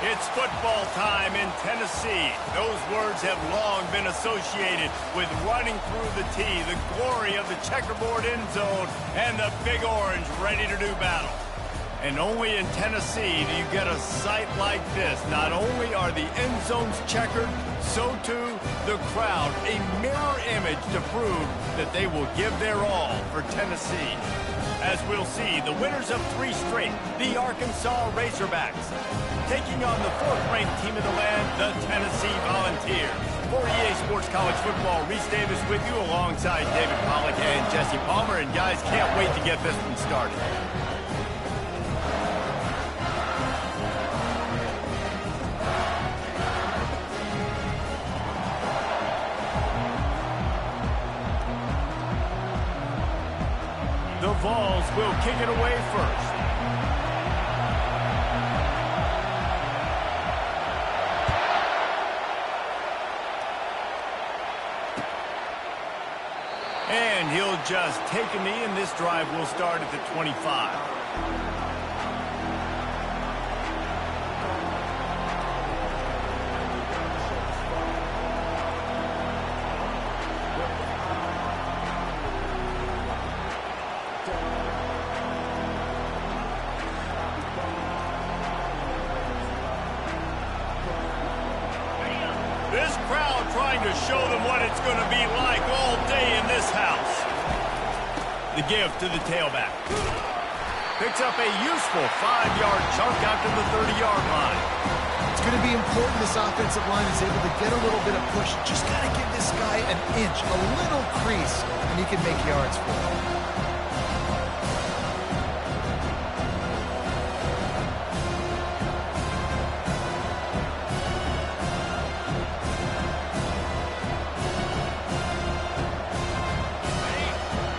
It's football time in Tennessee. Those words have long been associated with running through the tee, the glory of the checkerboard end zone, and the Big Orange ready to do battle. And only in Tennessee do you get a sight like this. Not only are the end zones checkered, so too the crowd, a mirror image to prove that they will give their all for Tennessee. As we'll see, the winners of 3 straight, the Arkansas Razorbacks, taking on the 4th-ranked team of the land, the Tennessee Volunteers. For EA Sports College Football, Reese Davis with you alongside David Pollack and Jesse Palmer. And guys, can't wait to get this one started. The Vols will kick it away first. And he'll just take a knee, and this drive will start at the 25. This crowd trying to show them what it's going to be like all day in this house. The give to the tailback. Picks up a useful 5-yard chunk out to the 30-yard line. It's going to be important this offensive line is able to get a little bit of push. Just got to give this guy an inch, a little crease, and he can make yards for him.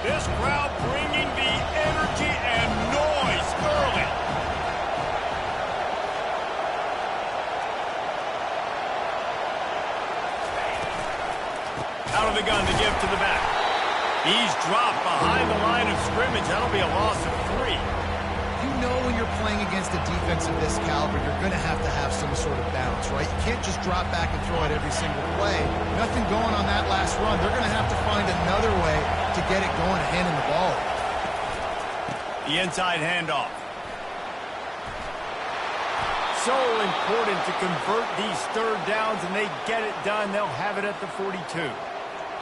This crowd bringing the energy and noise early. Out of the gun to give to the back. He's dropped behind the line of scrimmage. That'll be a loss of 3. You know when you're playing against a defense of this caliber, you're going to have some sort of balance, right? You can't just drop back and throw it every single play. Nothing going on that last run. They're going to have to find another way to get it going and handing the ball. The inside handoff. So important to convert these 3rd downs, and they get it done. They'll have it at the 42.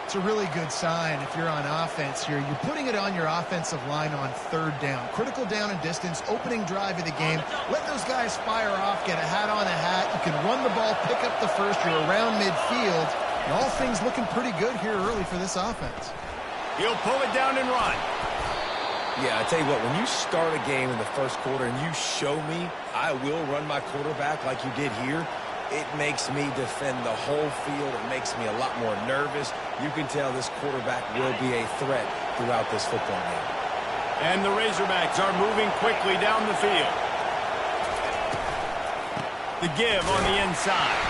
It's a really good sign if you're on offense here. You're putting it on your offensive line on 3rd down. Critical down and distance, opening drive of the game. Let those guys fire off, get a hat on a hat. You can run the ball, pick up the first. You're around midfield. And all things looking pretty good here early for this offense. He'll pull it down and run. Yeah, I tell you what, when you start a game in the first quarter and you show me I will run my quarterback like you did here, it makes me defend the whole field. It makes me a lot more nervous. You can tell this quarterback will be a threat throughout this football game. And the Razorbacks are moving quickly down the field. The give on the inside.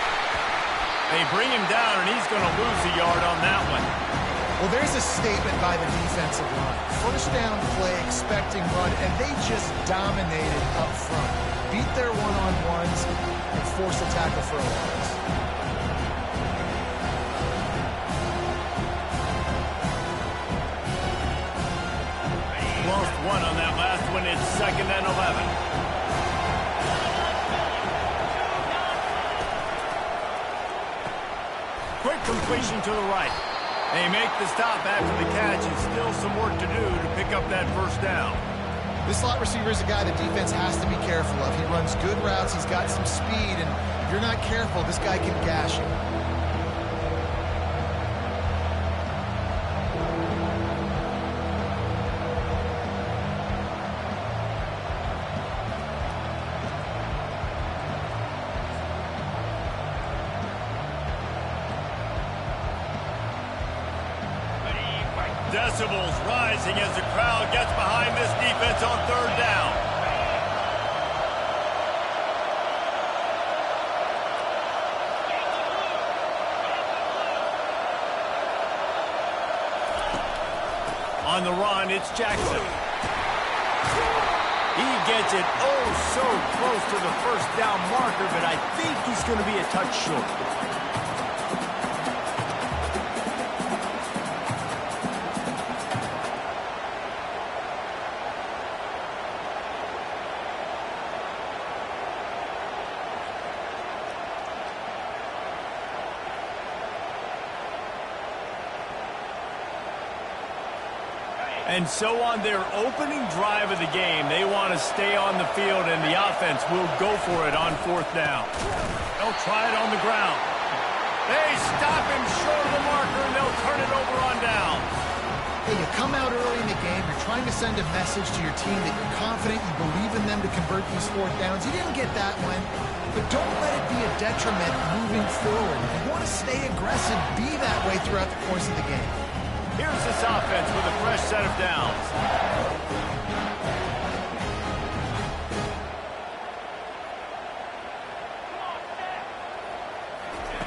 They bring him down, and he's going to lose a yard on that one. Well, there's a statement by the defensive line. 1st down play, expecting run, and they just dominated up front. Beat their one-on-ones and force a tackle for a loss. Lost 1 on that last one. It's 2nd and 11. Quick completion to the right. They make the stop after the catch, and still some work to do to pick up that 1st down. This slot receiver is a guy the defense has to be careful of. He runs good routes. He's got some speed, and if you're not careful, this guy can gash you. Decibels rising as the crowd gets behind this defense on 3rd down. On the run, it's Jackson. He gets it oh so close to the first down marker, but I think he's going to be a touch short. And so on their opening drive of the game, they want to stay on the field, and the offense will go for it on 4th down. They'll try it on the ground. They stop him short of the marker, and they'll turn it over on down. Hey, you come out early in the game, you're trying to send a message to your team that you're confident, you believe in them to convert these 4th downs. You didn't get that one, but don't let it be a detriment moving forward. You want to stay aggressive, be that way throughout the course of the game. Here's this offense with a fresh set of downs.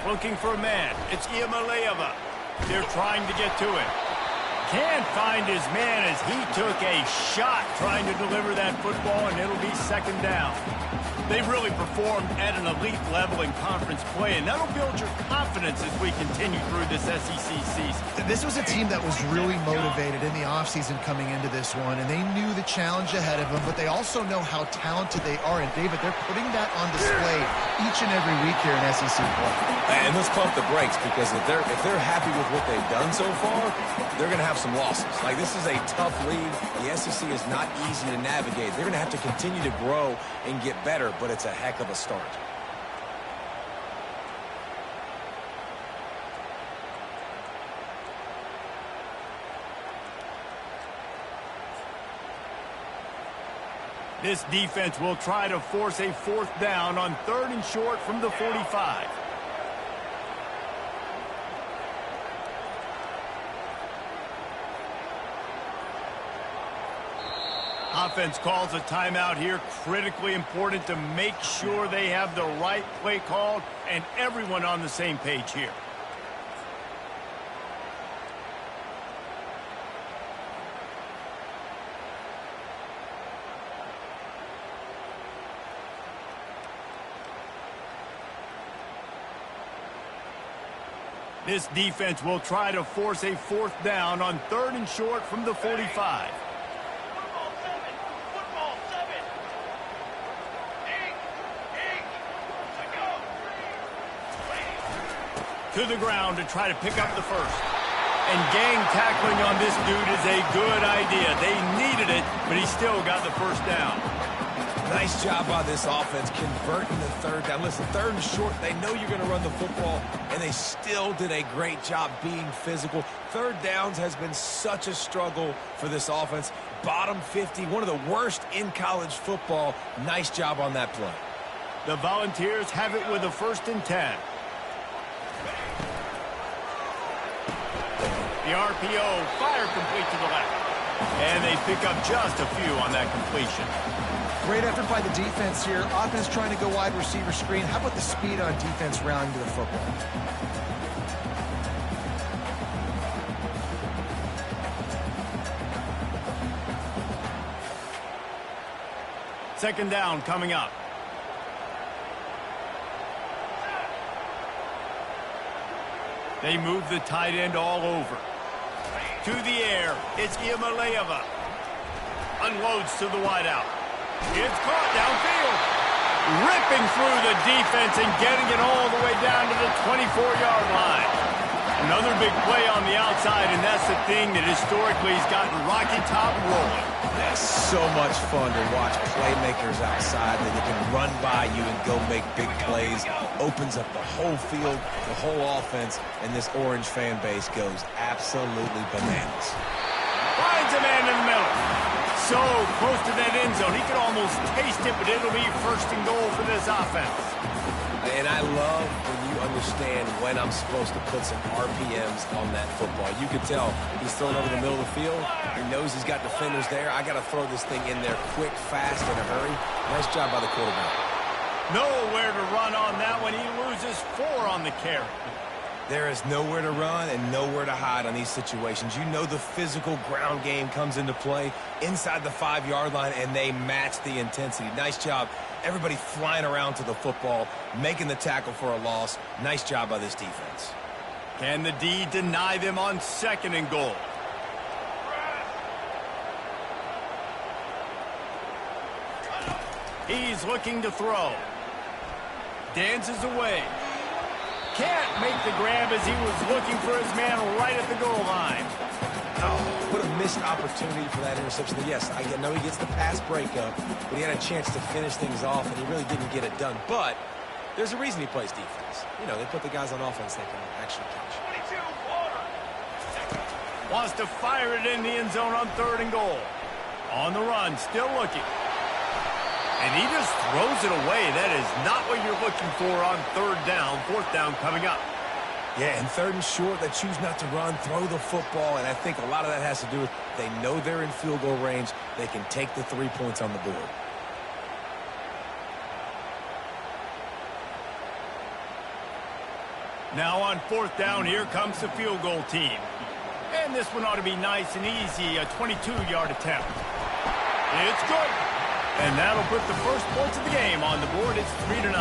Looking for a man. It's Iamaleava. They're trying to get to him. Can't find his man as he took a shot trying to deliver that football, and it'll be 2nd down. They've really performed at an elite level in conference play, and that'll build your confidence as we continue through this SEC season. This was a team that was really motivated in the offseason coming into this one, and they knew the challenge ahead of them, but they also know how talented they are. And, David, they're putting that on display each and every week here in SEC play. And let's pump the brakes, because if they're happy with what they've done so far, they're going to have some losses. Like, this is a tough league. The SEC is not easy to navigate. They're going to have to continue to grow and get better, but it's a heck of a start. This defense will try to force a 4th down on 3rd and short from the 45. Offense calls a timeout here. Critically important to make sure they have the right play called and everyone on the same page here. This defense will try to force a 4th down on 3rd and short from the 45. To the ground to try to pick up the first. And gang tackling on this dude is a good idea. They needed it, but he still got the first down. Nice job by this offense converting the 3rd down. Listen, 3rd and short, they know you're going to run the football, and they still did a great job being physical. 3rd downs has been such a struggle for this offense. Bottom 50, one of the worst in college football. Nice job on that play. The Volunteers have it with a 1st and 10. The RPO, fire complete to the left. And they pick up just a few on that completion. Great effort by the defense here. Offense trying to go wide receiver screen. How about the speed on defense rallying to the football? Second down coming up. They move the tight end all over. To the air, it's Iamaleava. Unloads to the wideout. It's caught downfield. Ripping through the defense and getting it all the way down to the 24-yard line. Another big play on the outside, and that's the thing that historically has gotten Rocky Top rolling. That's so much fun to watch playmakers outside that they can run by you and go make big plays. Opens up the whole field, the whole offense, and this Orange fan base goes absolutely bananas. Finds a man in the middle. So close to that end zone. He could almost taste it, but it'll be 1st and goal for this offense. And I love when you understand when I'm supposed to put some RPMs on that football. You can tell he's throwing over the middle of the field. He knows he's got defenders there. I got to throw this thing in there quick, fast, in a hurry. Nice job by the quarterback. Nowhere to run on that one. He loses 4 on the carry. There is nowhere to run and nowhere to hide on these situations. You know the physical ground game comes into play inside the 5-yard line, and they match the intensity. Nice job. Everybody flying around to the football, making the tackle for a loss. Nice job by this defense. Can the D deny them on 2nd and goal? He's looking to throw. Dances away. Can't make the grab as he was looking for his man right at the goal line. Oh, what a missed opportunity for that interception. Yes, I know he gets the pass breakup, but he had a chance to finish things off, and he really didn't get it done. But there's a reason he plays defense. You know, they put the guys on offense that can actually catch. Wants to fire it in the end zone on 3rd and goal. On the run, still looking. And he just throws it away. That is not what you're looking for on 3rd down. 4th down coming up. Yeah, and 3rd and short, they choose not to run, throw the football, and I think a lot of that has to do with they know they're in field goal range. They can take the 3 points on the board. Now on 4th down, here comes the field goal team. And this one ought to be nice and easy, a 22-yard attempt. It's good. And that'll put the first points of the game on the board. It's 3-0.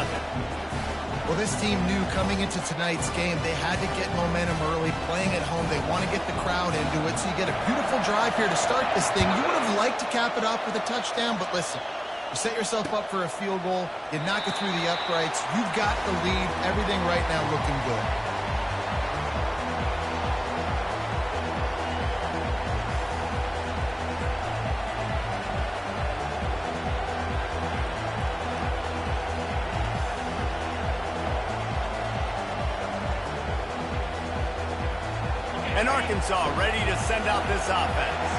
Well, this team knew coming into tonight's game they had to get momentum early, playing at home. They want to get the crowd into it, so you get a beautiful drive here to start this thing. You would have liked to cap it off with a touchdown, but listen, you set yourself up for a field goal, you knock it through the uprights, you've got the lead, everything right now looking good. And Arkansas ready to send out this offense.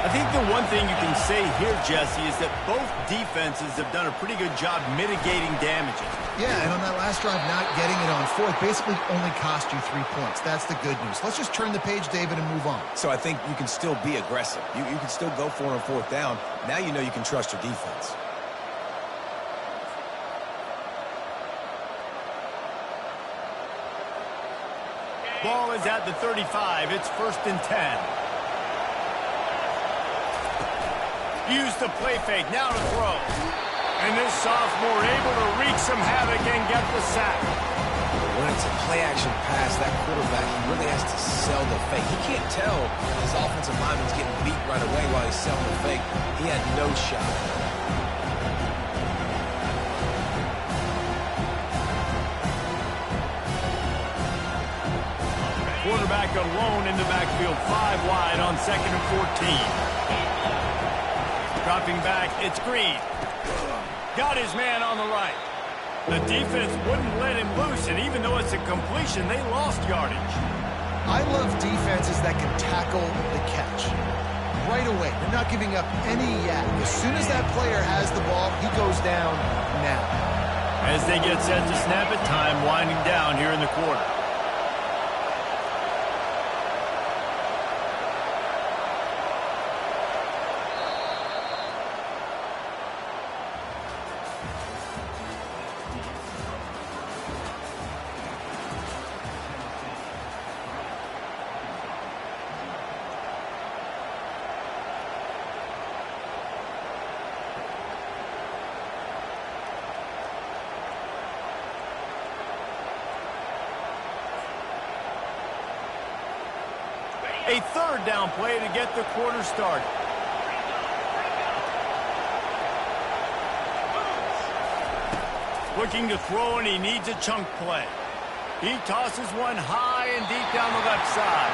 I think the one thing you can say here, Jesse, is that both defenses have done a pretty good job mitigating damages. Yeah, and on that last drive, not getting it on 4th basically only cost you 3 points. That's the good news. Let's just turn the page, David, and move on. So I think you can still be aggressive. You can still go for it on 4th down. Now you know you can trust your defense. Ball is at the 35. It's 1st and 10. Use the play fake. Now to throw. And this sophomore able to wreak some havoc and get the sack. When it's a play-action pass, that quarterback really has to sell the fake. He can't tell his offensive lineman's getting beat right away while he's selling the fake. He had no shot. Quarterback alone in the backfield, 5 wide on 2nd and 14. Dropping back, it's Green. Got his man on the right. The defense wouldn't let him loose, and even though it's a completion, they lost yardage. I love defenses that can tackle the catch. Right away, they're not giving up any yak. As soon as that player has the ball, he goes down now. As they get set to snap it, time winding down here in the quarter. A 3rd down play to get the quarter started. Looking to throw, and he needs a chunk play. He tosses one high and deep down the left side.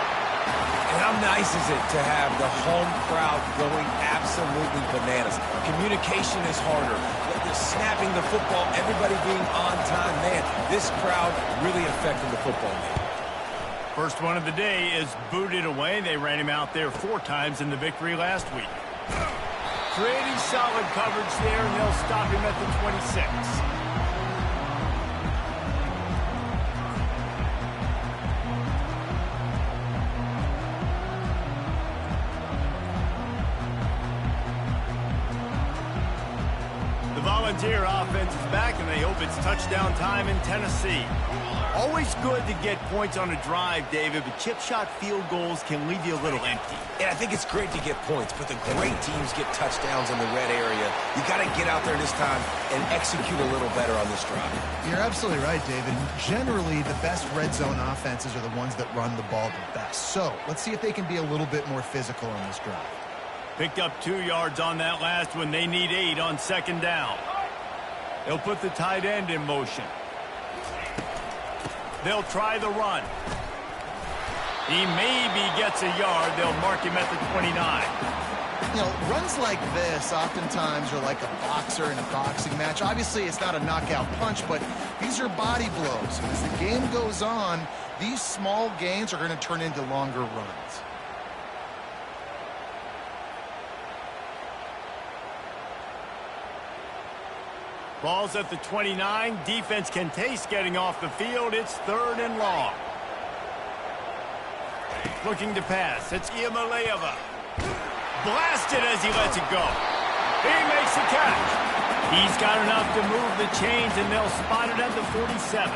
And how nice is it to have the home crowd going absolutely bananas? Communication is harder. They're snapping the football, everybody being on time. Man, this crowd really affecting the football game. First one of the day is booted away. They ran him out there 4 times in the victory last week. Pretty solid coverage there, and they'll stop him at the 26. The Volunteer offense is back, and they hope it's touchdown time in Tennessee. Always good to get points on a drive, David, but chip shot field goals can leave you a little empty. And I think it's great to get points, but the great teams get touchdowns in the red area. You got to get out there this time and execute a little better on this drive. You're absolutely right, David. Generally, the best red zone offenses are the ones that run the ball the best. So let's see if they can be a little bit more physical on this drive. Picked up 2 yards on that last one. They need 8 on second down. They'll put the tight end in motion. They'll try the run. He maybe gets a yard. They'll mark him at the 29. You know, runs like this oftentimes are like a boxer in a boxing match. Obviously, it's not a knockout punch, but these are body blows. As the game goes on, these small gains are going to turn into longer runs. Ball's at the 29. Defense can taste getting off the field. It's 3rd and long. Looking to pass. It's Iamaleava. Blasted as he lets it go. He makes the catch. He's got enough to move the chains, and they'll spot it at the 47.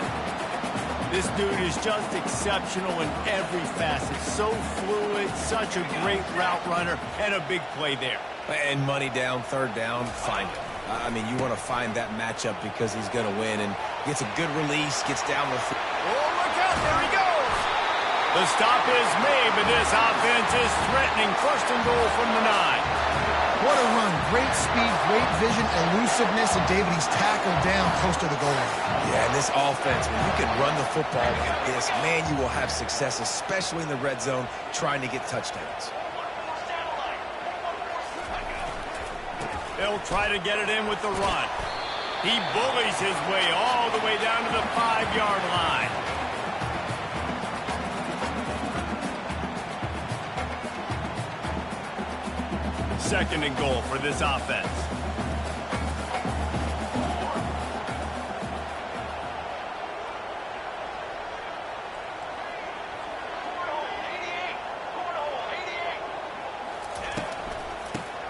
This dude is just exceptional in every facet. So fluid, such a great route runner, and a big play there. And money down, 3rd down, find him. I mean, you want to find that matchup because he's going to win, and gets a good release, gets down the field. Oh, look out, there he goes. The stop is made, but this offense is threatening. 1st and goal from the 9. What a run. Great speed, great vision, elusiveness, and David, he's tackled down close to the goal line. Yeah, and this offense, when you can run the football like this, man, you will have success, especially in the red zone, trying to get touchdowns. They'll try to get it in with the run. He bullies his way all the way down to the 5-yard line. Second and goal for this offense.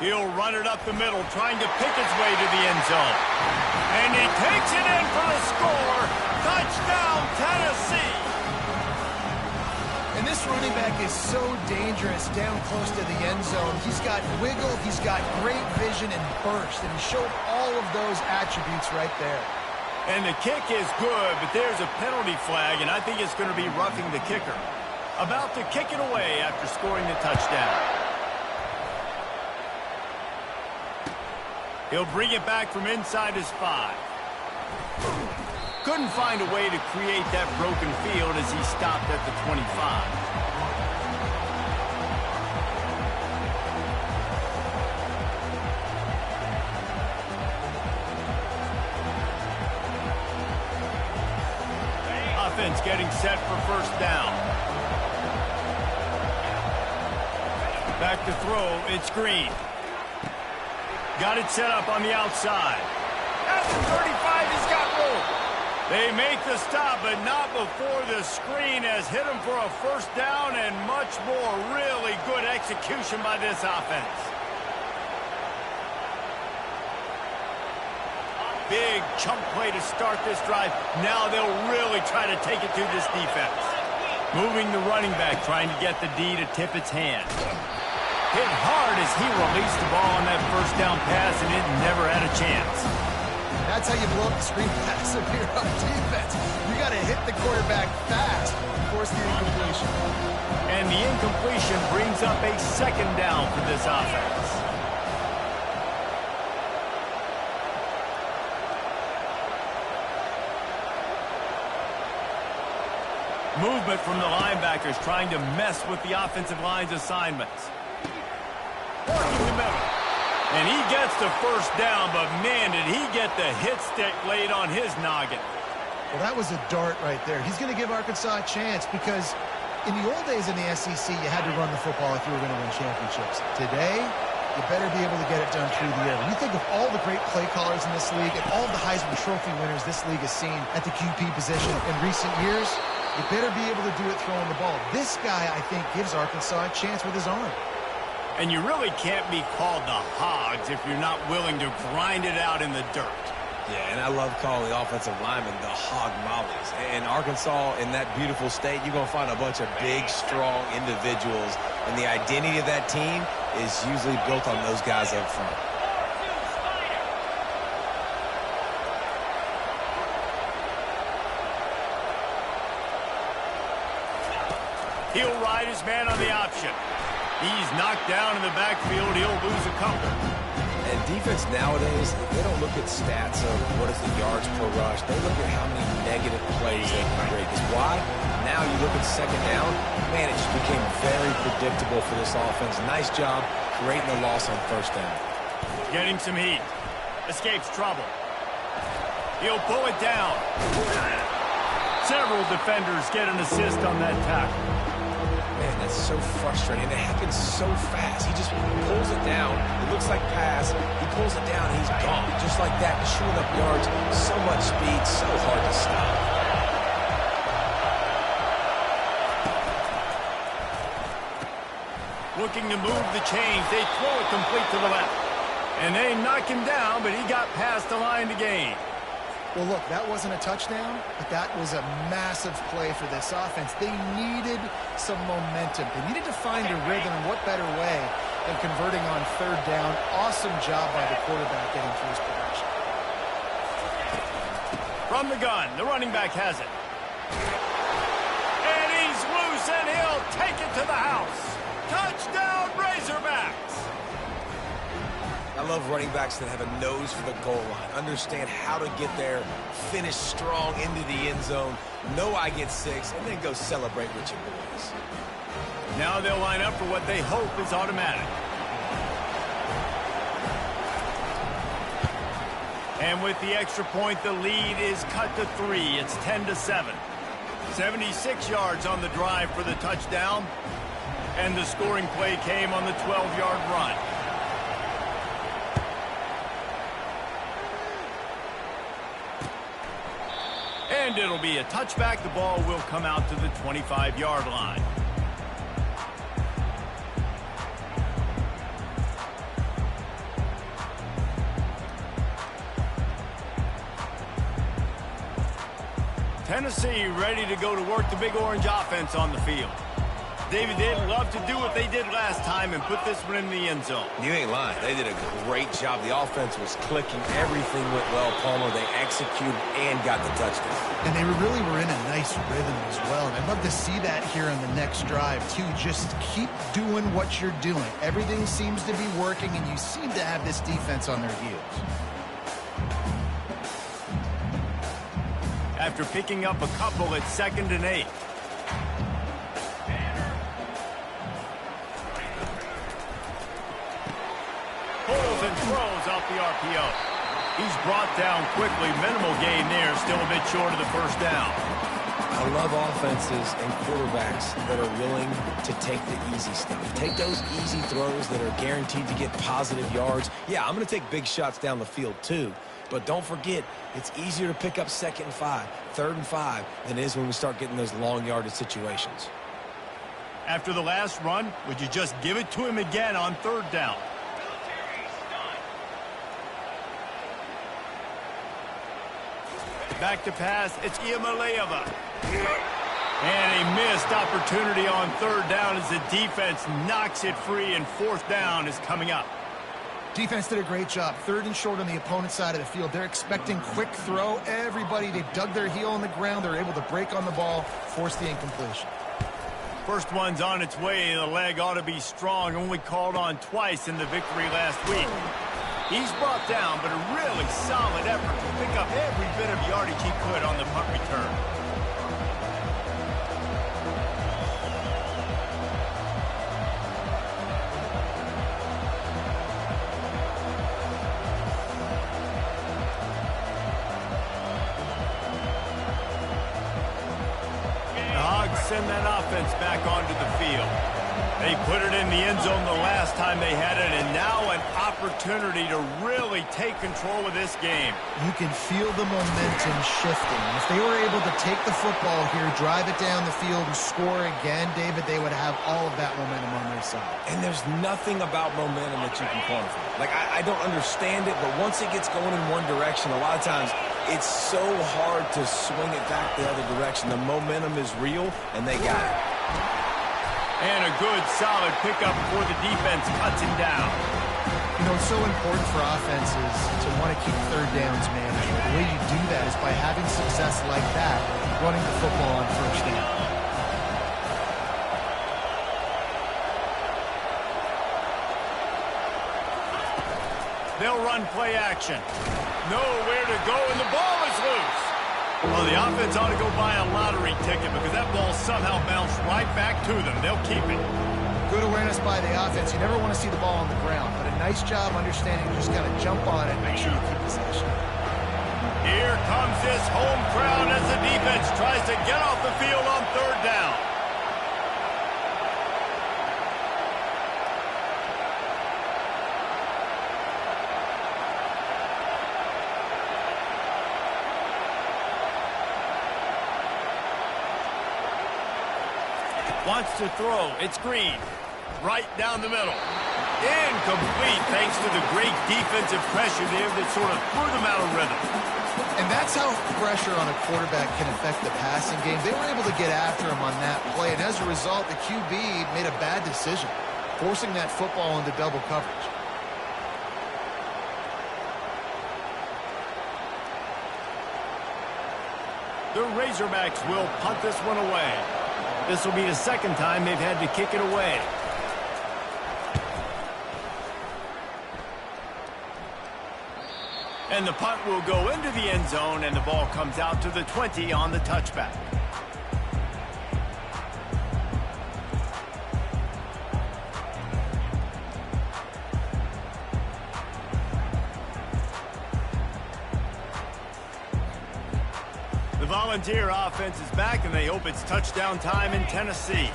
He'll run it up the middle, trying to pick his way to the end zone. And he takes it in for the score. Touchdown, Tennessee. And this running back is so dangerous down close to the end zone. He's got wiggle, he's got great vision and burst, and he showed all of those attributes right there. And the kick is good, but there's a penalty flag, and I think it's going to be roughing the kicker. About to kick it away after scoring the touchdown. He'll bring it back from inside his 5. Couldn't find a way to create that broken field as he stopped at the 25. Offense getting set for 1st down. Back to throw, it's Green. Got it set up on the outside. At the 35, he's got room. They make the stop, but not before the screen has hit him for a 1st down and much more. Really good execution by this offense. Big chunk play to start this drive. Now they'll really try to take it to this defense. Moving the running back, trying to get the D to tip its hand. Hit hard as he released the ball on that 1st down pass, and it never had a chance. That's how you blow up the screen pass if you're on defense. You got to hit the quarterback fast and force the incompletion. And the incompletion brings up a 2nd down for this offense. Movement from the linebackers trying to mess with the offensive line's assignments. Working the middle. And he gets the 1st down, but man, did he get the hit stick laid on his noggin. Well, that was a dart right there. He's going to give Arkansas a chance because in the old days in the SEC, you had to run the football if you were going to win championships. Today, you better be able to get it done through the air. When you think of all the great play callers in this league and all the Heisman Trophy winners this league has seen at the QB position in recent years, you better be able to do it throwing the ball. This guy, I think, gives Arkansas a chance with his arm. And you really can't be called the Hogs if you're not willing to grind it out in the dirt. Yeah, and I love calling the offensive linemen the hog mollies. In Arkansas, in that beautiful state, you're going to find a bunch of big, strong individuals. And the identity of that team is usually built on those guys up front. He'll ride his man on the option. He's knocked down in the backfield. He'll lose a couple. And defense nowadays, they don't look at stats of what is the yards per rush. They look at how many negative plays they can create. Because why? Now you look at second down, man, it just became very predictable for this offense. Nice job creating the loss on first down. Getting some heat. Escapes trouble. He'll pull it down. Several defenders get an assist on that tackle. Man, that's so frustrating. It happens so fast. He just pulls it down. It looks like pass. He pulls it down, and he's gone. Just like that, chewing up yards. So much speed, so hard to stop. Looking to move the chains. They throw it complete to the left. And they knock him down, but he got past the line to gain. Well, look, that wasn't a touchdown, but that was a massive play for this offense. They needed some momentum. They needed to find a rhythm, and what better way than converting on third down. Awesome job by the quarterback getting through his progression. From the gun, the running back has it. And he's loose, and he'll take it to the house. Touchdown, Razorbacks! I love running backs that have a nose for the goal line, understand how to get there, finish strong into the end zone, know I get 6, and then go celebrate with your boys. Now they'll line up for what they hope is automatic. And with the extra point, the lead is cut to 3. It's 10-7. 76 yards on the drive for the touchdown. And the scoring play came on the 12-yard run. And it'll be a touchback. The ball will come out to the 25-yard line. Tennessee ready to go to work the Big Orange offense on the field. David, they'd love to do what they did last time and put this one in the end zone. You ain't lying. They did a great job. The offense was clicking. Everything went well, Palmer. They executed and got the touchdown. And they really were in a nice rhythm as well. And I'd love to see that here on the next drive, too. Just keep doing what you're doing. Everything seems to be working, and you seem to have this defense on their heels. After picking up a couple, it's 2nd and 8. Pulls and throws off the RPO. He's brought down quickly. Minimal gain there. Still a bit short of the first down. I love offenses and quarterbacks that are willing to take the easy stuff. Take those easy throws that are guaranteed to get positive yards. Yeah, I'm going to take big shots down the field too. But don't forget, it's easier to pick up 2nd and 5, 3rd and 5 than it is when we start getting those long yardage situations. After the last run, would you just give it to him again on 3rd down? Back to pass, it's Iamaleava. And a missed opportunity on 3rd down as the defense knocks it free, and 4th down is coming up. Defense did a great job. 3rd and short on the opponent's side of the field. They're expecting quick throw. Everybody, they dug their heel on the ground. They're able to break on the ball, force the incompletion. First one's on its way. The leg ought to be strong. Only called on twice in the victory last week. He's brought down, but a really solid effort to pick up every bit of yardage he could on the punt return. Send that offense back onto the field. They put it in the end zone the last time they had it, and now an opportunity opportunity to really take control of this game. You can feel the momentum shifting. If they were able to take the football here, drive it down the field, and score again, David, they would have all of that momentum on their side. And there's nothing about momentum that you can quantify. Like, I don't understand it, but once it gets going in one direction, a lot of times it's so hard to swing it back the other direction. The momentum is real, and they got it. And a good, solid pickup before the defense cuts him down. You know, it's so important for offenses to want to keep third downs manageable. The way you do that is by having success like that, running the football on first down. They'll run play action. Nowhere to go, and the ball is loose. Well, the offense ought to go buy a lottery ticket because that ball somehow bounced right back to them. They'll keep it. Good awareness by the offense. You never want to see the ball on the ground, but a nice job understanding you just got to jump on it and make sure you keep possession. Here comes this home crowd as the defense tries to get off the field on third down. Wants to throw. It's Green. Right down the middle. Incomplete thanks to the great defensive pressure there that sort of threw them out of rhythm. And that's how pressure on a quarterback can affect the passing game. They were able to get after him on that play, and as a result, the QB made a bad decision, forcing that football into double coverage. The Razorbacks will punt this one away. This will be the second time they've had to kick it away. And the punt will go into the end zone, and the ball comes out to the 20 on the touchback. The Volunteer offense is back, and they hope it's touchdown time in Tennessee.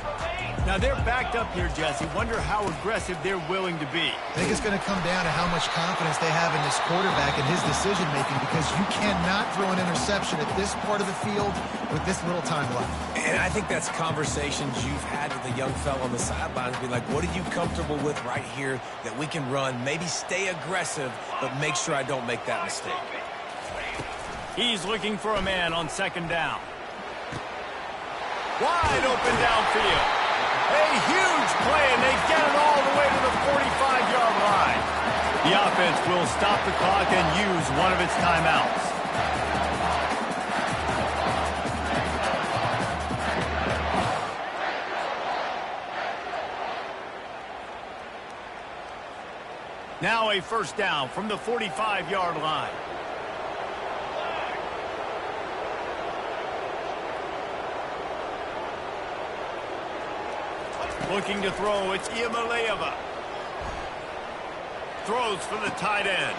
Now, they're backed up here, Jesse. Wonder how aggressive they're willing to be. I think it's going to come down to how much confidence they have in this quarterback and his decision-making, because you cannot throw an interception at this part of the field with this little time left. And I think that's conversations you've had with the young fella on the sidelines. Be like, what are you comfortable with right here that we can run? Maybe stay aggressive, but make sure I don't make that mistake. He's looking for a man on second down. Wide open downfield. A huge play, and they get it all the way to the 45-yard line. The offense will stop the clock and use one of its timeouts. Now a first down from the 45-yard line. Looking to throw, it's Iamaleava. Throws for the tight end.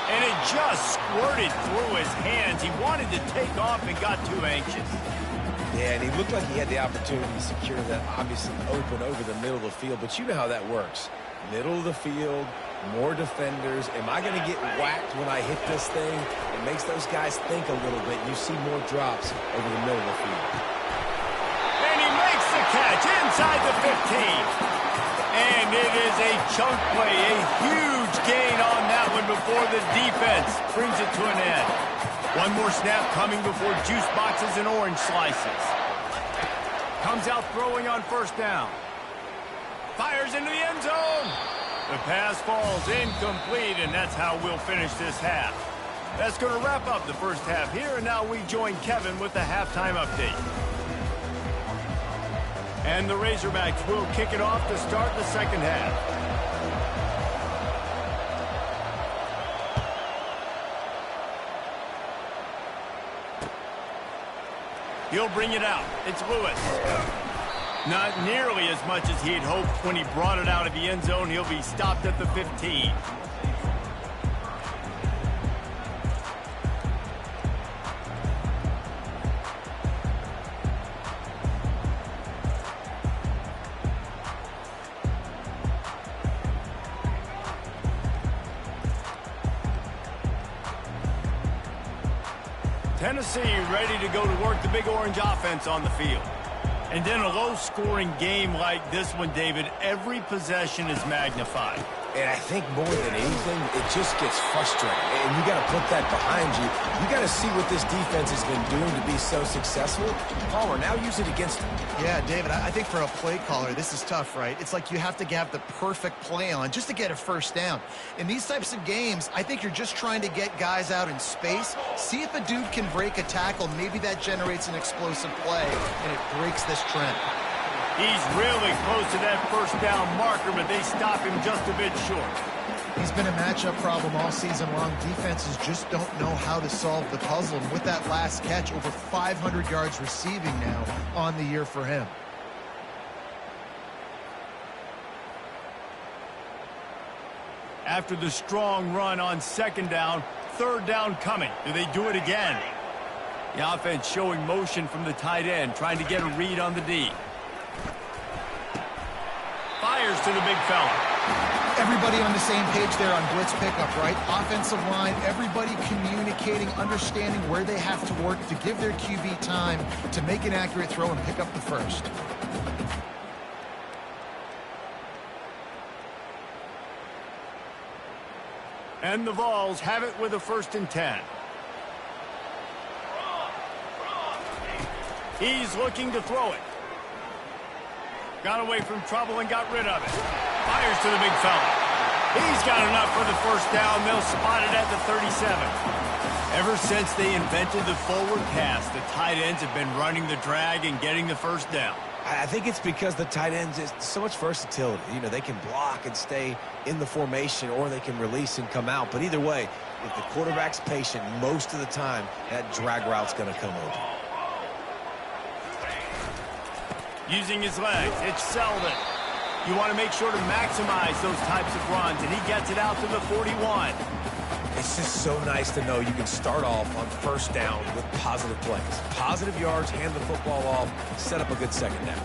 And it just squirted through his hands. He wanted to take off and got too anxious. Yeah, and he looked like he had the opportunity to secure that obviously open over the middle of the field. But you know how that works. Middle of the field, more defenders. Am I going to get whacked when I hit this thing? It makes those guys think a little bit. You see more drops over the middle of the field. Catch inside the 15. And it is a chunk play, a huge gain on that one before the defense brings it to an end. One more snap coming before juice boxes and orange slices. Comes out throwing on first down. Fires into the end zone. The pass falls incomplete, and that's how we'll finish this half. That's going to wrap up the first half here, and now we join Kevin with the halftime update. And the Razorbacks will kick it off to start the second half. He'll bring it out. It's Lewis. Not nearly as much as he had hoped when he brought it out of the end zone. He'll be stopped at the 15. Tennessee ready to go to work the Big Orange offense on the field. And in a low-scoring game like this one, David, every possession is magnified. And I think more than anything, it just gets frustrating. And you got to put that behind you. You got to see what this defense has been doing to be so successful. Palmer, now use it against them. Yeah, David, I think for a play caller, this is tough, right? It's like you have to have the perfect play on just to get a first down. In these types of games, I think you're just trying to get guys out in space, see if a dude can break a tackle. Maybe that generates an explosive play, and it breaks this trend. He's really close to that first down marker, but they stop him just a bit short. He's been a matchup problem all season long. Defenses just don't know how to solve the puzzle. And with that last catch, over 500 yards receiving now on the year for him. After the strong run on second down, third down coming. Do they do it again? The offense showing motion from the tight end, trying to get a read on the D. Fires to the big fella. Everybody on the same page there on blitz pickup, right? Offensive line, everybody communicating, understanding where they have to work to give their QB time to make an accurate throw and pick up the first. And the Vols have it with a 1st and 10. He's looking to throw it. Got away from trouble and got rid of it. Fires to the big fella. He's got enough for the first down. They'll spot it at the 37. Ever since they invented the forward pass, the tight ends have been running the drag and getting the first down. I think it's because the tight ends is so much versatility. You know, they can block and stay in the formation, or they can release and come out. But either way, if the quarterback's patient most of the time, that drag route's going to come open. Using his legs, it's Selden. You want to make sure to maximize those types of runs, and he gets it out to the 41. It's just so nice to know you can start off on first down with positive plays. Positive yards, hand the football off, set up a good second down.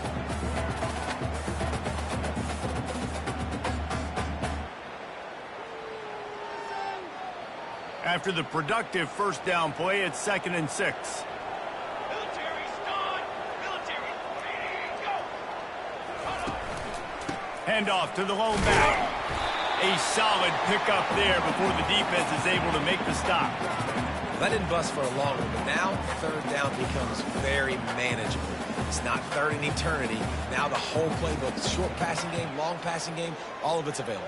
After the productive first down play, it's 2nd and 6. Handoff to the lone back. A solid pickup there before the defense is able to make the stop. That didn't bust for a long one, but now third down becomes very manageable. It's not third in eternity. Now the whole playbook, short passing game, long passing game, all of it's available.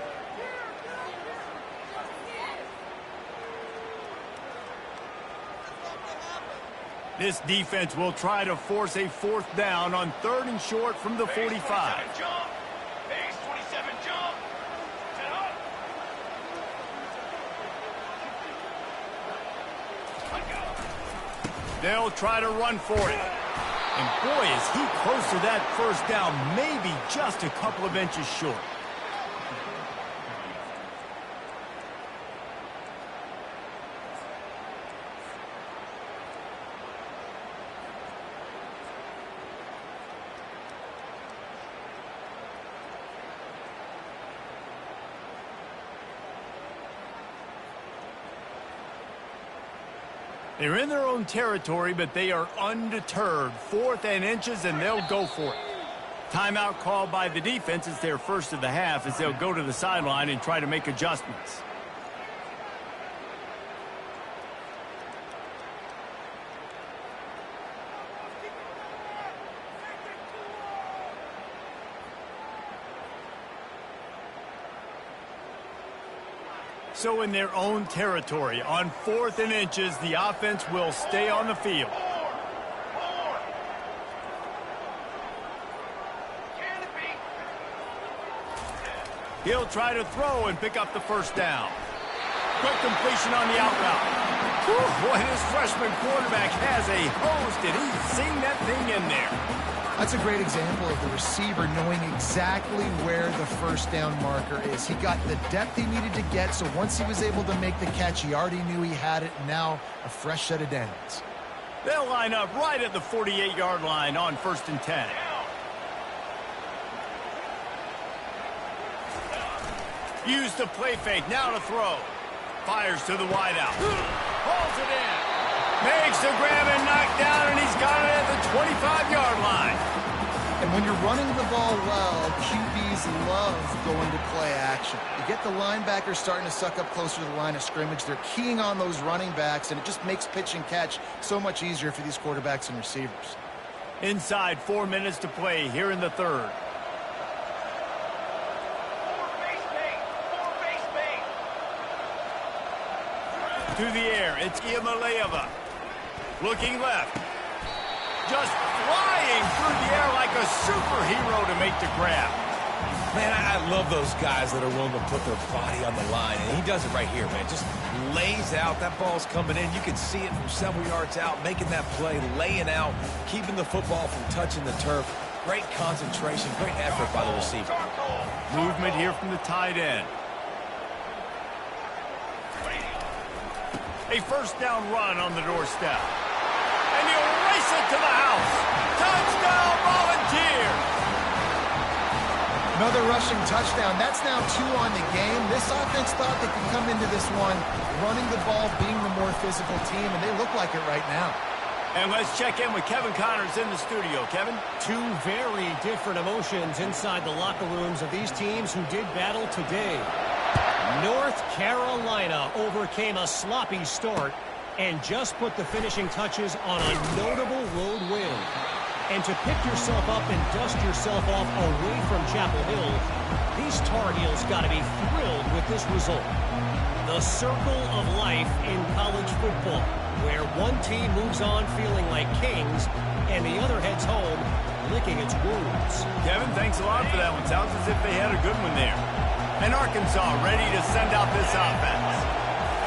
This defense will try to force a 4th down on 3rd and short from the 45. They'll try to run for it. And boy, is he close to that first down, maybe just a couple of inches short. They're in their own territory, but they are undeterred. 4th and inches, and they'll go for it. Timeout called by the defense. It's their first of the half as they'll go to the sideline and try to make adjustments. So in their own territory, on 4th and inches, the offense will stay on the field. He'll try to throw and pick up the first down. Quick completion on the out route. Whew, boy, this freshman quarterback has a hose. Did he sing that thing in there? That's a great example of the receiver knowing exactly where the first down marker is. He got the depth he needed to get, so once he was able to make the catch, he already knew he had it. Now a fresh set of downs. They'll line up right at the 48-yard line on 1st and 10. Use the play fake, now to throw. Fires to the wideout. Hauls it in. Makes the grab and knock down, and he's got it at the 25-yard line. And when you're running the ball well, QBs love going to play action. You get the linebackers starting to suck up closer to the line of scrimmage. They're keying on those running backs, and it just makes pitch and catch so much easier for these quarterbacks and receivers. Inside 4 minutes to play here in the third. To the air, it's Iamaleava. Looking left. Just flying through the air like a superhero to make the grab. Man, I love those guys that are willing to put their body on the line, and he does it right here, man. Just lays out. That ball's coming in. You can see it from several yards out, making that play, laying out, keeping the football from touching the turf. Great concentration, great effort by the receiver. Movement here from the tight end. A first down run on the doorstep. And he'll race it to the house. Touchdown, Volunteers! Another rushing touchdown. That's now 2 on the game. This offense thought they could come into this one running the ball, being the more physical team, and they look like it right now. And let's check in with Kevin Connors in the studio. Kevin? Two very different emotions inside the locker rooms of these teams who did battle today. North Carolina overcame a sloppy start and just put the finishing touches on a notable road win. And to pick yourself up and dust yourself off away from Chapel Hill, these Tar Heels got to be thrilled with this result. The circle of life in college football, where one team moves on feeling like kings and the other heads home licking its wounds. Kevin, thanks a lot for that one. Sounds as if they had a good one there. And Arkansas ready to send out this offense.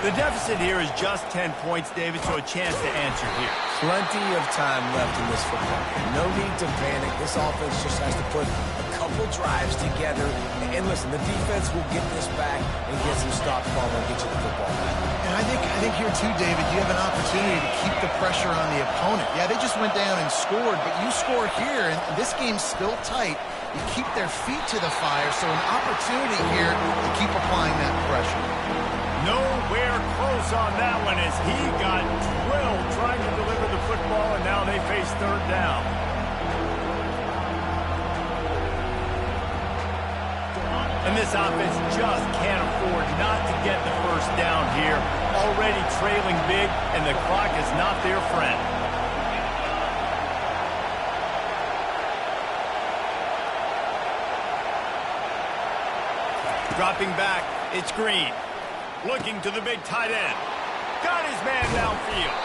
The deficit here is just 10 points, David, so a chance to answer here. Plenty of time left in this football game. No need to panic. This offense just has to put a couple drives together. And listen, the defense will get this back and get some stops following and get you the football back. And I think here too, David, you have an opportunity to keep the pressure on the opponent. Yeah, they just went down and scored, but you score here, and this game's still tight. You keep their feet to the fire, so an opportunity here to keep applying that pressure. Nowhere close on that one as he got drilled trying to deliver the football, and now they face third down. And this offense just can't afford not to get the first down here. Already trailing big, and the clock is not their friend. Dropping back, it's Green. Looking to the big tight end. Got his man downfield.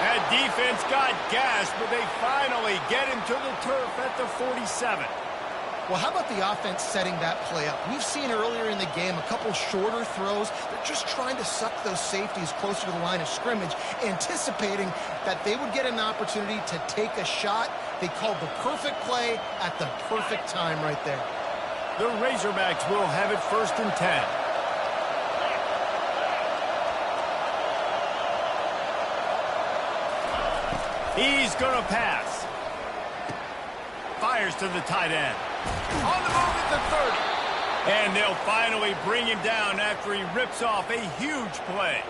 That defense got gassed, but they finally get him to the turf at the 47. Well, how about the offense setting that play up? We've seen earlier in the game a couple shorter throws. They're just trying to suck those safeties closer to the line of scrimmage, anticipating that they would get an opportunity to take a shot. They called the perfect play at the perfect time right there. The Razorbacks will have it 1st and 10. He's going to pass. Fires to the tight end. On the move at the 30. And they'll finally bring him down after he rips off a huge play.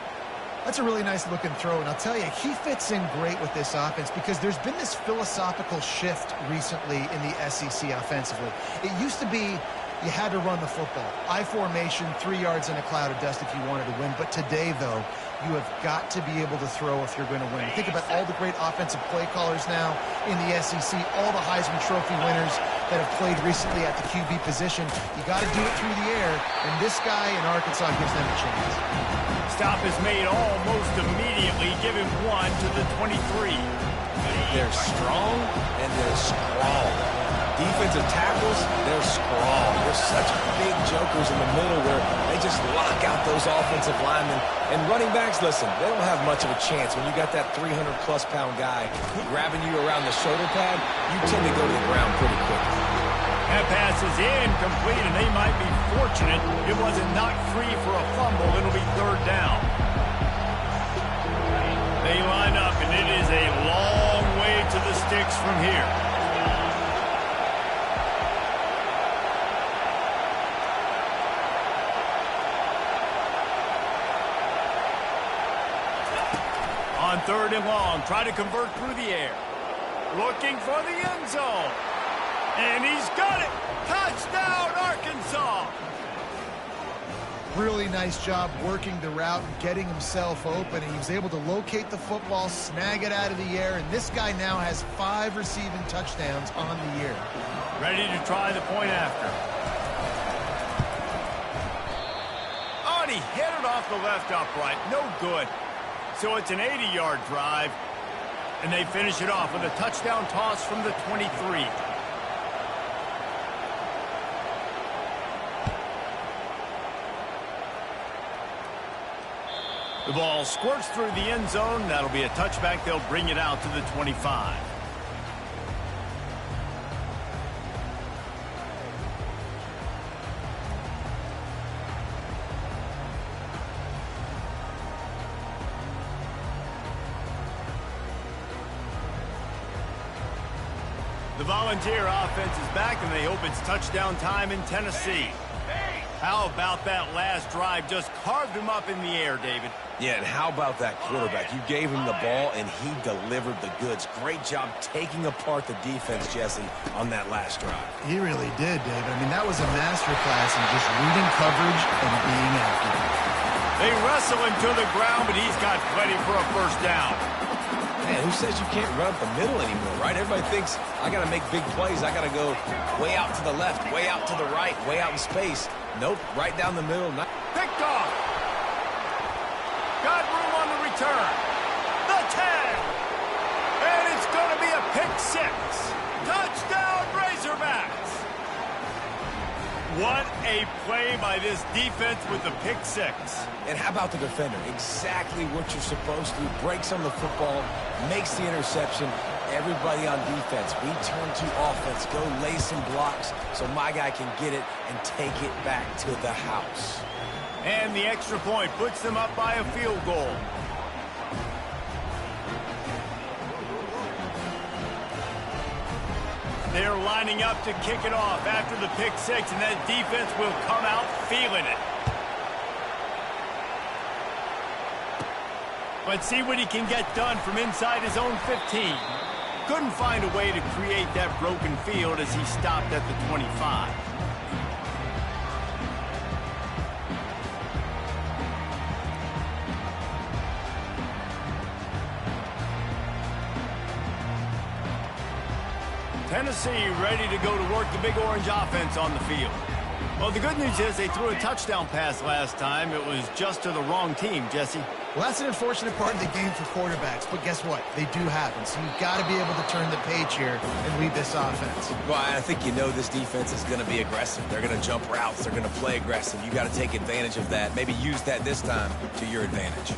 That's a really nice looking throw, and I'll tell you, he fits in great with this offense because there's been this philosophical shift recently in the SEC offensively. It used to be you had to run the football. I formation, 3 yards in a cloud of dust if you wanted to win. But today, though, you have got to be able to throw if you're going to win. Think about all the great offensive play callers now in the SEC, all the Heisman Trophy winners that have played recently at the QB position. You got to do it through the air, and this guy in Arkansas gives them a chance. Stop is made almost immediately. Give him 1 to the 23. They're strong and they're strong. Defensive tackles, they're strong. They're such big jokers in the middle where they just lock out those offensive linemen. And running backs, listen, they don't have much of a chance. When you got that 300-plus pound guy grabbing you around the shoulder pad, you tend to go to the ground pretty quickly. That pass is incomplete, and they might be fortunate it wasn't knocked free for a fumble. It'll be third down. They line up, and it is a long way to the sticks from here. On 3rd and long. Try to convert through the air. Looking for the end zone. And he's got it. Touchdown, Arkansas. Really nice job working the route and getting himself open. He was able to locate the football, snag it out of the air, and this guy now has 5 receiving touchdowns on the year. Ready to try the point after. Oh, and he hit it off the left upright. No good. So it's an 80-yard drive, and they finish it off with a touchdown toss from the 23. The ball squirts through the end zone. That'll be a touchback. They'll bring it out to the 25. The Volunteer offense is back, and they hope it's touchdown time in Tennessee. How about that last drive? Just carved him up in the air, David. Yeah, and how about that quarterback? You gave him the ball, and he delivered the goods. Great job taking apart the defense, Jesse, on that last drive. He really did, David. I mean, that was a masterclass in just reading coverage and being accurate. They wrestle him to the ground, but he's got plenty for a first down. Man, who says you can't run up the middle anymore, right? Everybody thinks, I got to make big plays. I got to go way out to the left, way out to the right, way out in space. Nope, right down the middle. Picked off. Got room on the return. The 10. And it's going to be a pick 6. Touchdown, Razorbacks. What a play by this defense with the pick 6. And how about the defender? Exactly what you're supposed to do. Breaks on the football, makes the interception. Everybody on defense, we turn to offense. Go lay some blocks so my guy can get it and take it back to the house. And the extra point puts them up by a field goal. They're lining up to kick it off after the pick 6, and that defense will come out feeling it. Let's see what he can get done from inside his own 15. Couldn't find a way to create that broken field as he stopped at the 25. Tennessee ready to go to work the Big Orange offense on the field. Well, the good news is they threw a touchdown pass last time. It was just to the wrong team, Jesse. Well, that's an unfortunate part of the game for quarterbacks, but guess what? They do happen, so you've got to be able to turn the page here and lead this offense. Well, I think you know this defense is going to be aggressive. They're going to jump routes. They're going to play aggressive. You got to take advantage of that. Maybe use that this time to your advantage.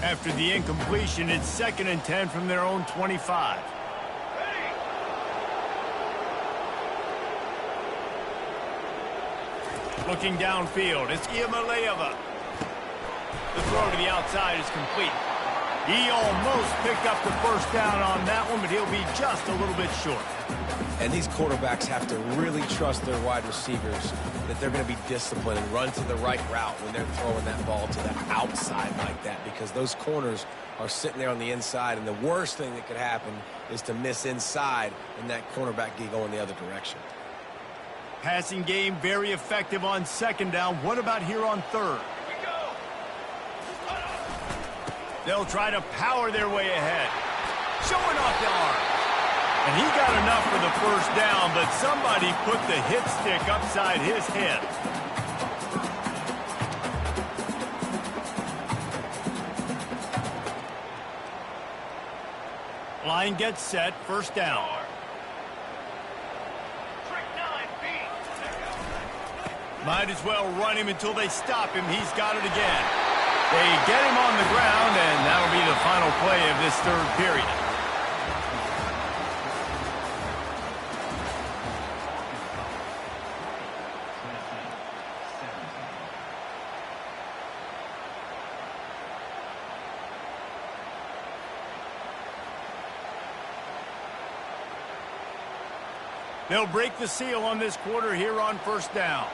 After the incompletion, it's 2nd and 10 from their own 25. Looking downfield, it's Iamaleava. The throw to the outside is complete. He almost picked up the first down on that one, but he'll be just a little bit short. And these quarterbacks have to really trust their wide receivers that they're going to be disciplined and run to the right route when they're throwing that ball to the outside like that, because those corners are sitting there on the inside, and the worst thing that could happen is to miss inside and that cornerback get going the other direction. Passing game very effective on 2nd down. What about here on 3rd? They'll try to power their way ahead. Showing off the arm. And he got enough for the first down, but somebody put the hit stick upside his head. Line gets set, 1st down. Might as well run him until they stop him. He's got it again. They get him on the ground, and that'll be the final play of this 3rd period. They'll break the seal on this quarter here on 1st down.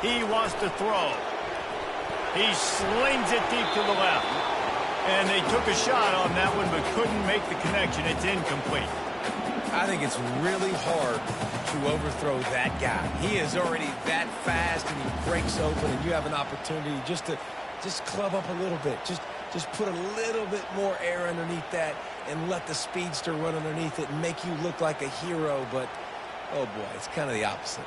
He wants to throw. He slings it deep to the left. And they took a shot on that one but couldn't make the connection. It's incomplete. I think it's really hard to overthrow that guy. He is already that fast, and he breaks open, and you have an opportunity just to club up a little bit. Just put a little bit more air underneath that and let the speedster run underneath it and make you look like a hero. But, oh, boy, it's kind of the opposite.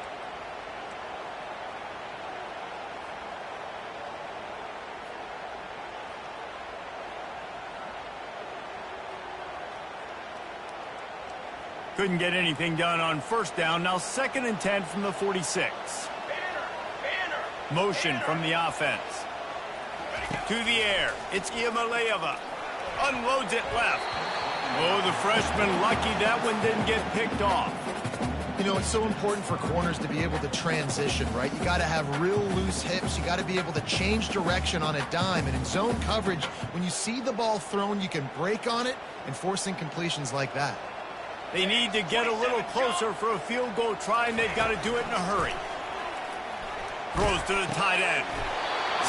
Couldn't get anything done on first down. Now 2nd and 10 from the 46. Motion from the offense. To the air. It's Iamaleava. Unloads it left. Oh, the freshman lucky that one didn't get picked off. You know, it's so important for corners to be able to transition, right? You got to have real loose hips. You got to be able to change direction on a dime. And in zone coverage, when you see the ball thrown, you can break on it and force incompletions like that. They need to get a little closer for a field goal try, and they've got to do it in a hurry. Throws to the tight end.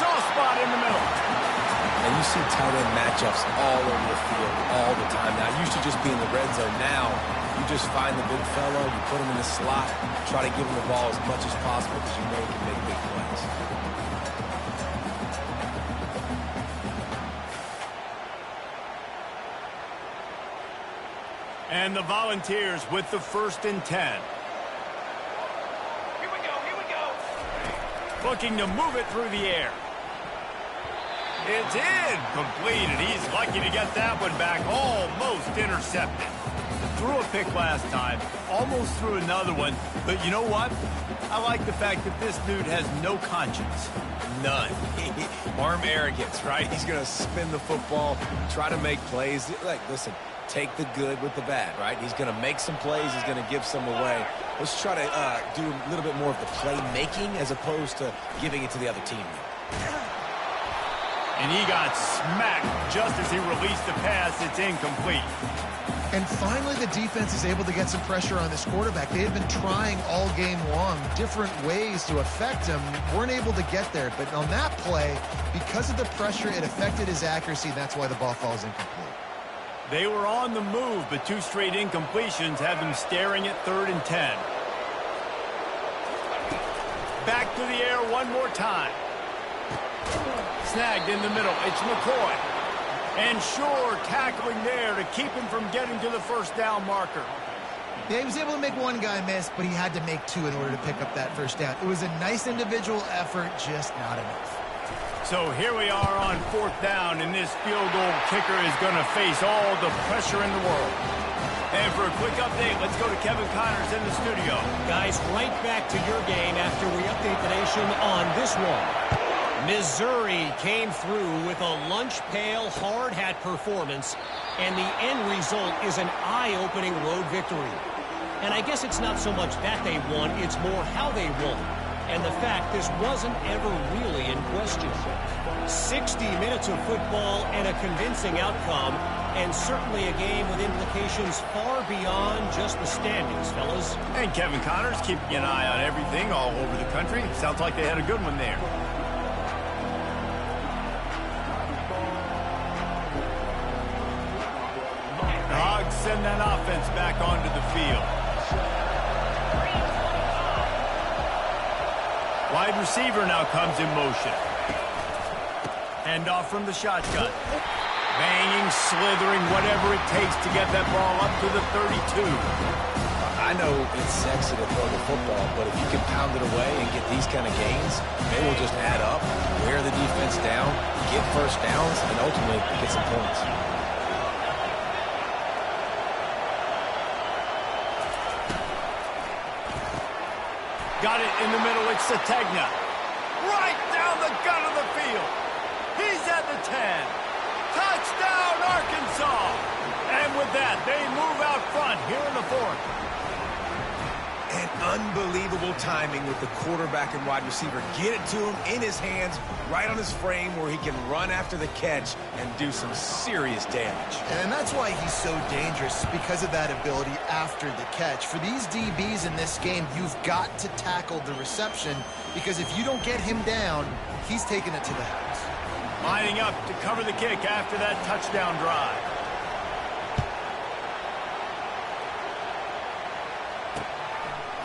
Soft spot in the middle. And you see tight end matchups all over the field all the time. Now, it used to just be in the red zone. Now, you just find the big fellow, you put him in the slot, try to give him the ball as much as possible because you know he can make big plays. And the Volunteers with the 1st and 10. Here we go. Looking to move it through the air. It's incomplete, and he's lucky to get that one back. Almost intercepted. Threw a pick last time. Almost threw another one. But you know what? I like the fact that this dude has no conscience. None. Arm arrogance, right? He's going to spin the football, try to make plays. Like, listen, take the good with the bad, right? He's going to make some plays. He's going to give some away. Let's try to do a little bit more of the playmaking as opposed to giving it to the other team. And he got smacked just as he released the pass. It's incomplete. And finally, the defense is able to get some pressure on this quarterback. They had been trying all game long different ways to affect him. Weren't able to get there. But on that play, because of the pressure, it affected his accuracy. That's why the ball falls incomplete. They were on the move, but 2 straight incompletions had them staring at 3rd and 10. Back to the air one more time. Snagged in the middle. It's McCoy. And Shore tackling there to keep him from getting to the 1st down marker. Yeah, he was able to make one guy miss, but he had to make 2 in order to pick up that 1st down. It was a nice individual effort, just not enough. So here we are on 4th down, and this field goal kicker is going to face all the pressure in the world. And for a quick update, let's go to Kevin Connors in the studio. Guys, right back to your game after we update the nation on this one. Missouri came through with a lunch pail hard hat performance, and the end result is an eye-opening road victory. And I guess it's not so much that they won, it's more how they won. And the fact this wasn't ever really in question. 60 minutes of football and a convincing outcome, and certainly a game with implications far beyond just the standings, fellas. And Kevin Connors keeping an eye on everything all over the country. Sounds like they had a good one there. The Hogs send that offense back onto the field. Wide receiver now comes in motion. Handoff from the shotgun. Banging, slithering, whatever it takes to get that ball up to the 32. I know it's sexy to throw the football, but if you can pound it away and get these kind of gains, they will just add up, wear the defense down, get 1st downs, and ultimately get some points. Got it in the middle. It's Sategna. Right down the gut of the field. He's at the 10. Touchdown, Arkansas. And with that, they move out front here in the 4th. And unbelievable timing with the quarterback and wide receiver. Get it to him in his hands, right on his frame where he can run after the catch and do some serious damage. And that's why he's so dangerous, because of that ability after the catch. For these DBs in this game, you've got to tackle the reception, because if you don't get him down, he's taking it to the house. Lining up to cover the kick after that touchdown drive.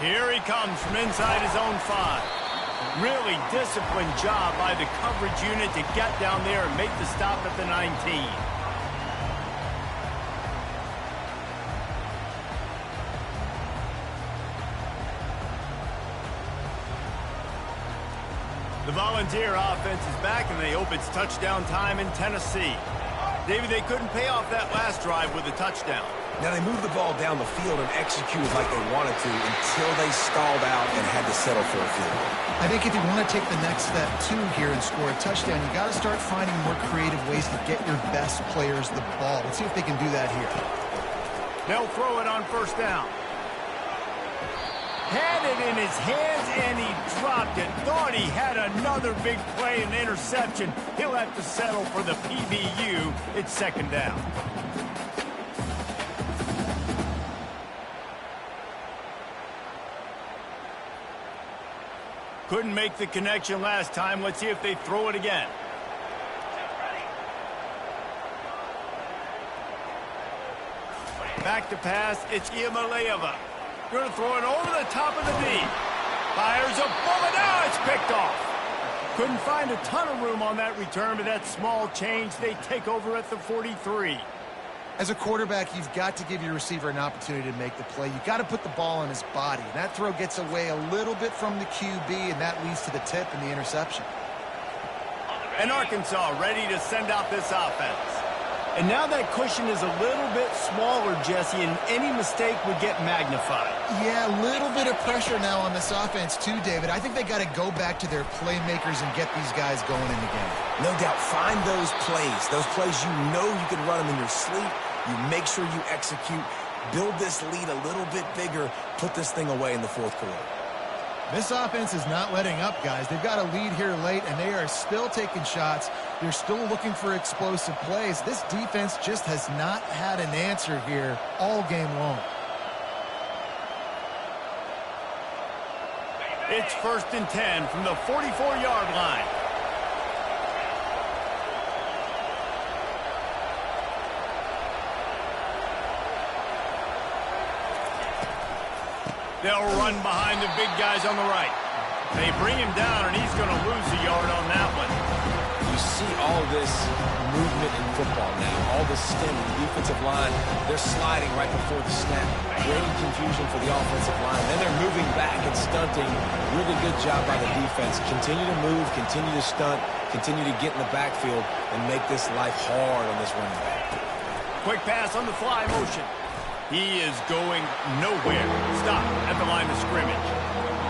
Here he comes from inside his own 5. Really disciplined job by the coverage unit to get down there and make the stop at the 19. The Volunteer offense is back, and they hope it's touchdown time in Tennessee. David, they couldn't pay off that last drive with a touchdown. Now, they moved the ball down the field and executed like they wanted to until they stalled out and had to settle for a field goal. I think if you want to take the next step, too, here and score a touchdown, you got to start finding more creative ways to get your best players the ball. Let's see if they can do that here. They'll throw it on first down. Had it in his hands, and he dropped it. Thought he had another big play and interception. He'll have to settle for the PBU. It's second down. Couldn't make the connection last time. Let's see if they throw it again. Back to pass. It's Iamaleava. Going to throw it over the top of the D. Fires a bullet. Now it's picked off. Couldn't find a ton of room on that return, but that small change, they take over at the 43. As a quarterback, you've got to give your receiver an opportunity to make the play. You've got to put the ball on his body. And that throw gets away a little bit from the QB, and that leads to the tip and the interception. And Arkansas ready to send out this offense. And now that cushion is a little bit smaller, Jesse, and any mistake would get magnified. Yeah, a little bit of pressure now on this offense too, David. I think they got to go back to their playmakers and get these guys going in the game. No doubt, find those plays you know you can run them in your sleep. You make sure you execute, build this lead a little bit bigger, put this thing away in the fourth quarter. This offense is not letting up, guys. They've got a lead here late, and they are still taking shots. They're still looking for explosive plays. This defense just has not had an answer here all game long. It's 1st and 10 from the 44-yard line. They'll run behind the big guys on the right. They bring him down, and he's going to lose a yard on that one. You see all this movement in football now. All the stem in the defensive line. They're sliding right before the snap. Great confusion for the offensive line. Then they're moving back and stunting. Really good job by the defense. Continue to move, continue to stunt, continue to get in the backfield, and make this life hard on this running back. Quick pass on the fly motion. He is going nowhere. Stop at the line of scrimmage.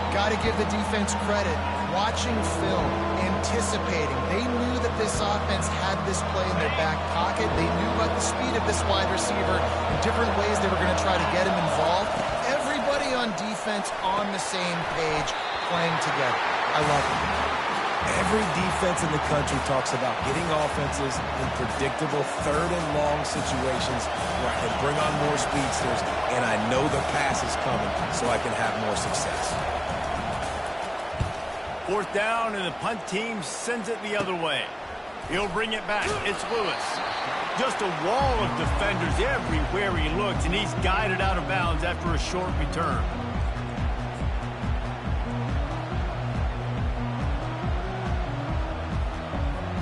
Got to give the defense credit. Watching film, anticipating. They knew that this offense had this play in their back pocket. They knew about the speed of this wide receiver and different ways they were going to try to get him involved. Everybody on defense on the same page, playing together. I love it. Every defense in the country talks about getting offenses in predictable third and long situations where I can bring on more speedsters, and I know the pass is coming so I can have more success. 4th down, and the punt team sends it the other way. He'll bring it back. It's Lewis. Just a wall of defenders everywhere he looks, and he's guided out of bounds after a short return.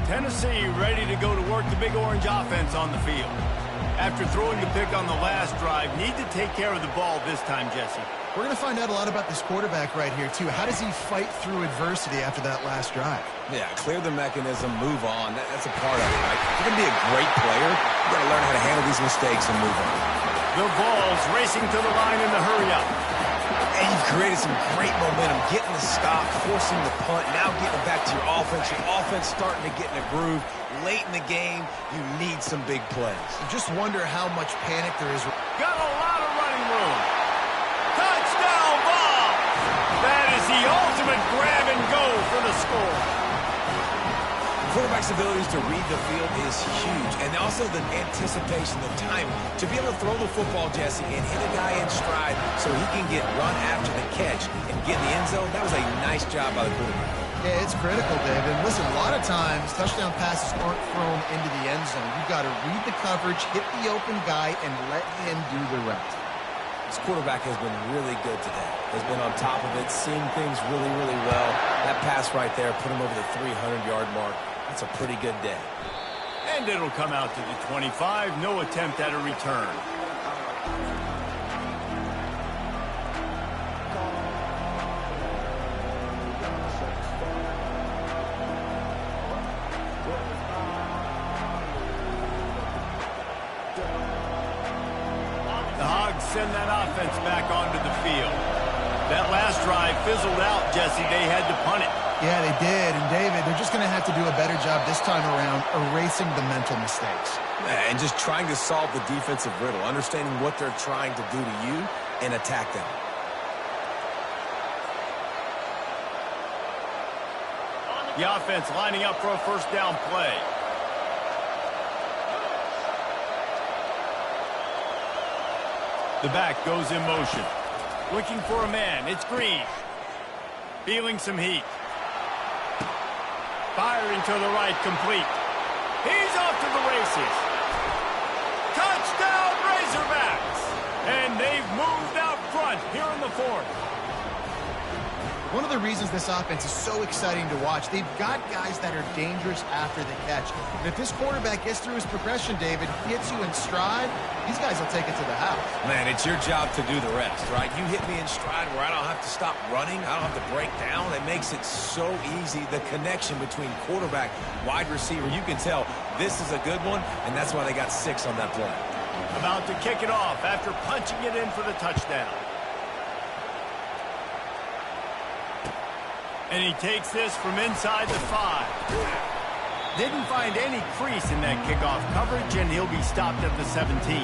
Tennessee ready to go to work the Big Orange offense on the field. After throwing the pick on the last drive, need to take care of the ball this time, Jesse. We're going to find out a lot about this quarterback right here, too. How does he fight through adversity after that last drive? Yeah, clear the mechanism, move on. That's a part of it, right? If you're going to be a great player, you got to learn how to handle these mistakes and move on. The ball's racing to the line in the hurry-up. And you've created some great momentum, getting the stop, forcing the punt, now getting it back to your offense. Your offense starting to get in a groove. Late in the game, you need some big plays. You just wonder how much panic there is. Got a lot of running room. Touchdown ball. The ultimate grab and go for the score. Quarterback's abilities to read the field is huge, and also the anticipation, the timing. To be able to throw the football, Jesse, and hit a guy in stride so he can get run after the catch and get in the end zone, that was a nice job by the quarterback. Yeah, it's critical, David. And listen, a lot of times, touchdown passes aren't thrown into the end zone. You've got to read the coverage, hit the open guy, and let him do the rest. This quarterback has been really good today. Has been on top of it, seeing things really, really well. That pass right there put him over the 300-yard mark. That's a pretty good day. And it'll come out to the 25. No attempt at a return. The Hogs send that offense back onto the field. That last drive fizzled out, Jesse. They had to punt it. Yeah, they did. And, David, they're just going to have to do a better job this time around erasing the mental mistakes. And just trying to solve the defensive riddle, understanding what they're trying to do to you and attack them. The offense lining up for a first down play. The back goes in motion. Looking for a man. It's Green. Feeling some heat. Firing to the right, complete. He's off to the races. Touchdown, Razorbacks! And they've moved out front here in the fourth. One of the reasons this offense is so exciting to watch, they've got guys that are dangerous after the catch. And if this quarterback gets through his progression, David, hits you in stride, these guys will take it to the house. Man, it's your job to do the rest, right? You hit me in stride where I don't have to stop running. I don't have to break down. It makes it so easy. The connection between quarterback, wide receiver, you can tell this is a good one, and that's why they got 6 on that play. About to kick it off after punching it in for the touchdown. And he takes this from inside the 5. Didn't find any crease in that kickoff coverage, and he'll be stopped at the 17.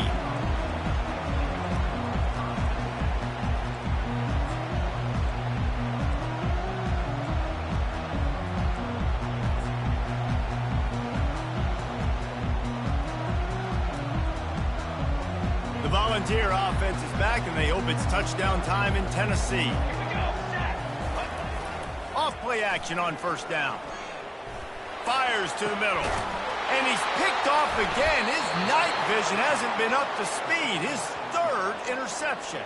The Volunteer offense is back, and they hope it's touchdown time in Tennessee. Off-play action on first down. Fires to the middle. And he's picked off again. His night vision hasn't been up to speed. His 3rd interception.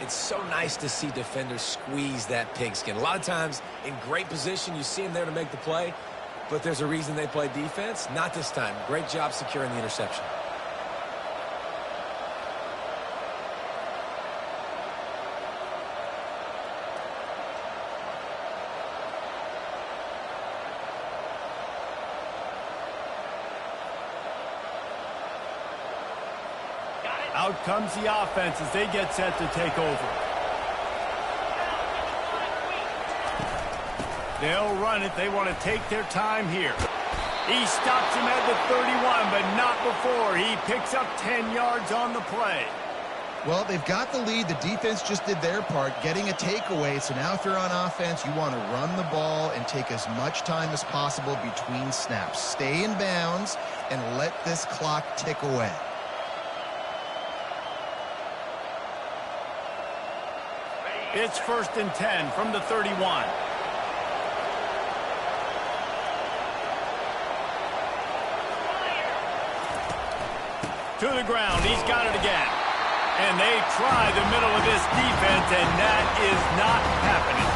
It's so nice to see defenders squeeze that pigskin. A lot of times in great position, you see them there to make the play, but there's a reason they play defense. Not this time. Great job securing the interception. Out comes the offense as they get set to take over. They'll run it. They want to take their time here. He stops him at the 31, but not before. He picks up 10 yards on the play. Well, they've got the lead. The defense just did their part, getting a takeaway. So now if you're on offense, you want to run the ball and take as much time as possible between snaps. Stay in bounds and let this clock tick away. It's 1st and 10 from the 31. To the ground. He's got it again. And they try the middle of this defense, and that is not happening.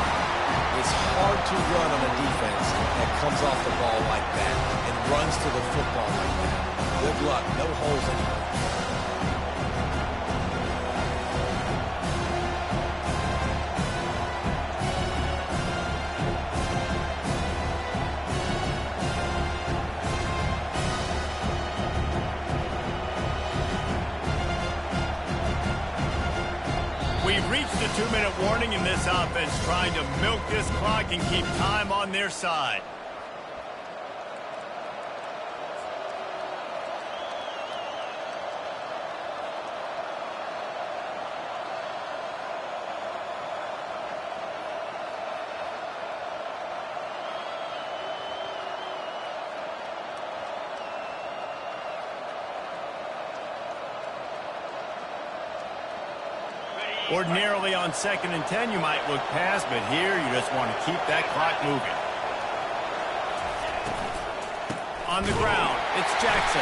It's hard to run on a defense that comes off the ball like that and runs to the football like that. Good luck. No holes anywhere. We've reached the 2-minute warning in this offense, trying to milk this clock and keep time on their side. Ordinarily on 2nd and 10, you might look past, but here you just want to keep that clock moving. On the ground, it's Jackson.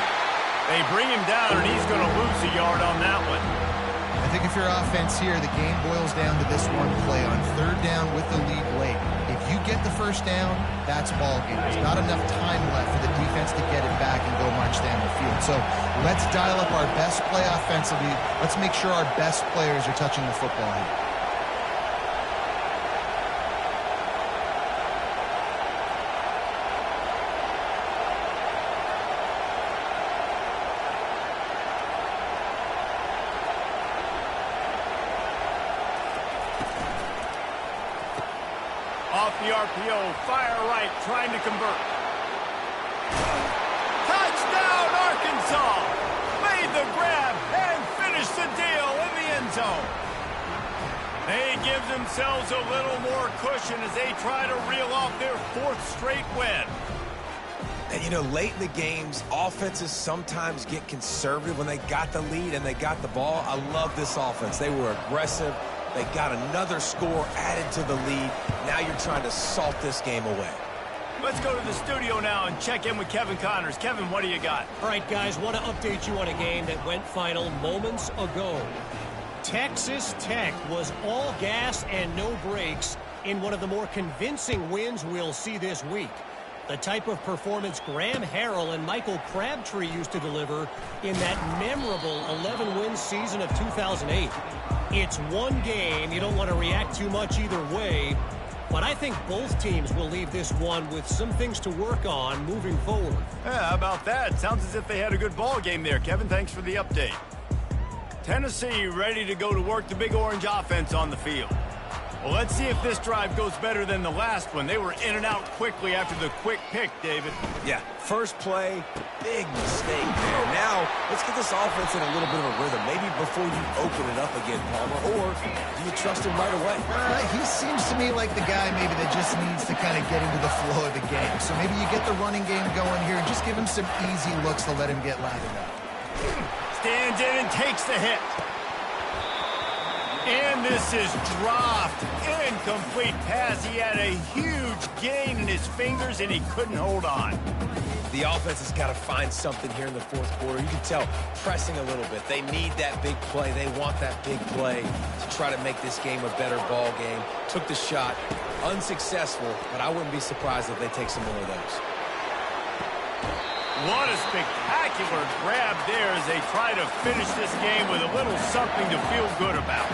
They bring him down, and he's going to lose a yard on that one. I think if you're offense here, the game boils down to this one play on 3rd down with the lead late. If you get the 1st down, that's ball game. There's not enough time left for the defense to get it back and go march down the field. So let's dial up our best play offensively. Let's make sure our best players are touching the football here. Off the RPO, fire right, trying to convert. Touchdown, Arkansas! Made the grab and finished the deal in the end zone. They give themselves a little more cushion as they try to reel off their 4th straight win. And, you know, late in the games, offenses sometimes get conservative when they got the lead and they got the ball. I love this offense. They were aggressive. They got another score added to the lead. Now you're trying to salt this game away. Let's go to the studio now and check in with Kevin Connors. Kevin, what do you got? All right, guys, want to update you on a game that went final moments ago. Texas Tech was all gas and no brakes in one of the more convincing wins we'll see this week. The type of performance Graham Harrell and Michael Crabtree used to deliver in that memorable 11-win season of 2008. It's one game. You don't want to react too much either way. But I think both teams will leave this one with some things to work on moving forward. Yeah, how about that? Sounds as if they had a good ball game there. Kevin, thanks for the update. Tennessee ready to go to work the Big Orange offense on the field. Well, let's see if this drive goes better than the last one. They were in and out quickly after the quick pick, David. Yeah, first play, big mistake there. Now, let's get this offense in a little bit of a rhythm. Maybe before you open it up again, Palmer, or do you trust him right away? He seems to me like the guy maybe that just needs to kind of get into the flow of the game. So maybe you get the running game going here and just give him some easy looks to let him get lathered up. Stands in and takes the hit. And this is dropped. Incomplete pass. He had a huge gain in his fingers, and he couldn't hold on. The offense has got to find something here in the 4th quarter. You can tell pressing a little bit. They need that big play. They want that big play to try to make this game a better ball game. Took the shot. Unsuccessful, but I wouldn't be surprised if they take some more of those. What a spectacular grab there as they try to finish this game with a little something to feel good about.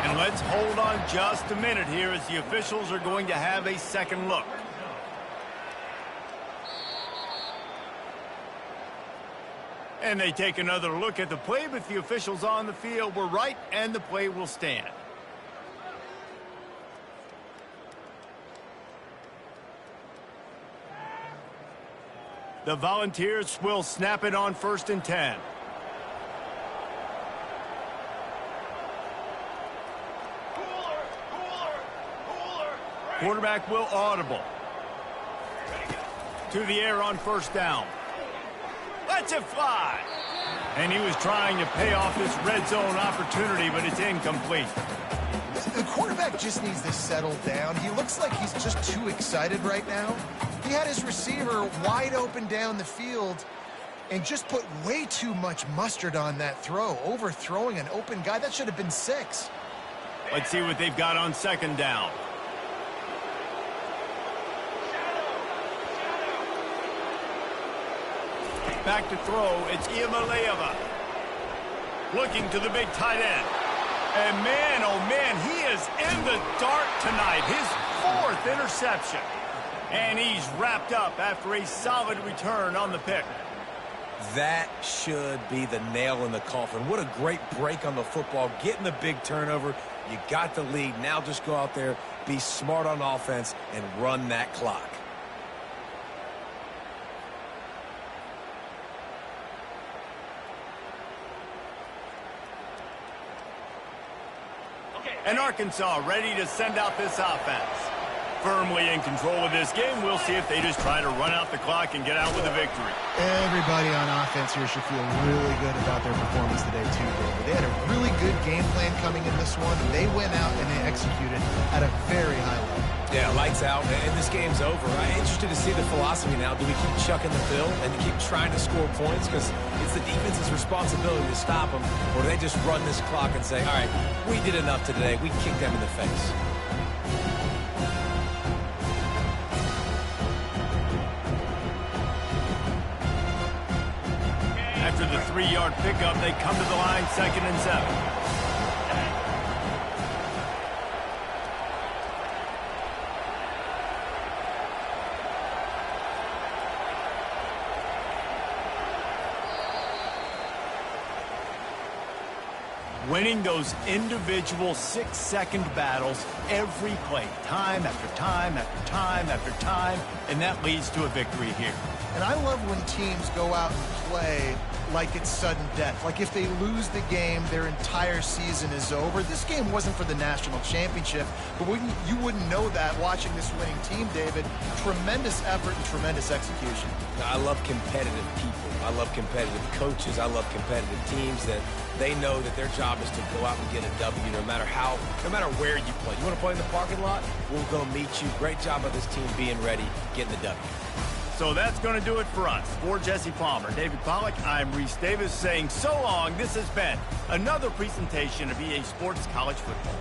And let's hold on just a minute here as the officials are going to have a second look. And they take another look at the play, but the officials on the field were right, and the play will stand. The Volunteers will snap it on 1st and 10. Quarterback will audible. To the air on 1st down. Lets it fly. And he was trying to pay off this red zone opportunity, but it's incomplete. The quarterback just needs to settle down. He looks like he's just too excited right now. He had his receiver wide open down the field and just put way too much mustard on that throw, overthrowing an open guy. That should have been 6. Let's see what they've got on 2nd down. Back to throw, it's Iamaleava. Looking to the big tight end. And man, oh man, he is in the dark tonight. His 4th interception. And he's wrapped up after a solid return on the pick. That should be the nail in the coffin. What a great break on the football. Getting the big turnover. You got the lead. Now just go out there, be smart on offense, and run that clock. And Arkansas ready to send out this offense. Firmly in control of this game. We'll see if they just try to run out the clock and get out with a victory. Everybody on offense here should feel really good about their performance today, too, David. They had a really good game plan coming in this one. They went out and they executed at a very high level. Yeah, lights out, and this game's over. I'm interested to see the philosophy now. Do we keep chucking the fill and keep trying to score points because it's the defense's responsibility to stop them, or do they just run this clock and say, all right, we did enough today. We kicked them in the face. After the 3-yard pickup, they come to the line 2nd and 7. Winning those individual 6-second battles every play, time after time after time after time, and that leads to a victory here. And I love when teams go out and play like it's sudden death. Like if they lose the game, their entire season is over. This game wasn't for the national championship, but you wouldn't know that watching this winning team, David. Tremendous effort and tremendous execution. I love competitive people. I love competitive coaches. I love competitive teams that they know that their job is to go out and get a W no matter where you play. You want to play in the parking lot? We'll go meet you. Great job of this team being ready, getting the W. So that's going to do it for us. For Jesse Palmer, David Pollack, I'm Reese Davis saying so long. This has been another presentation of EA Sports College Football.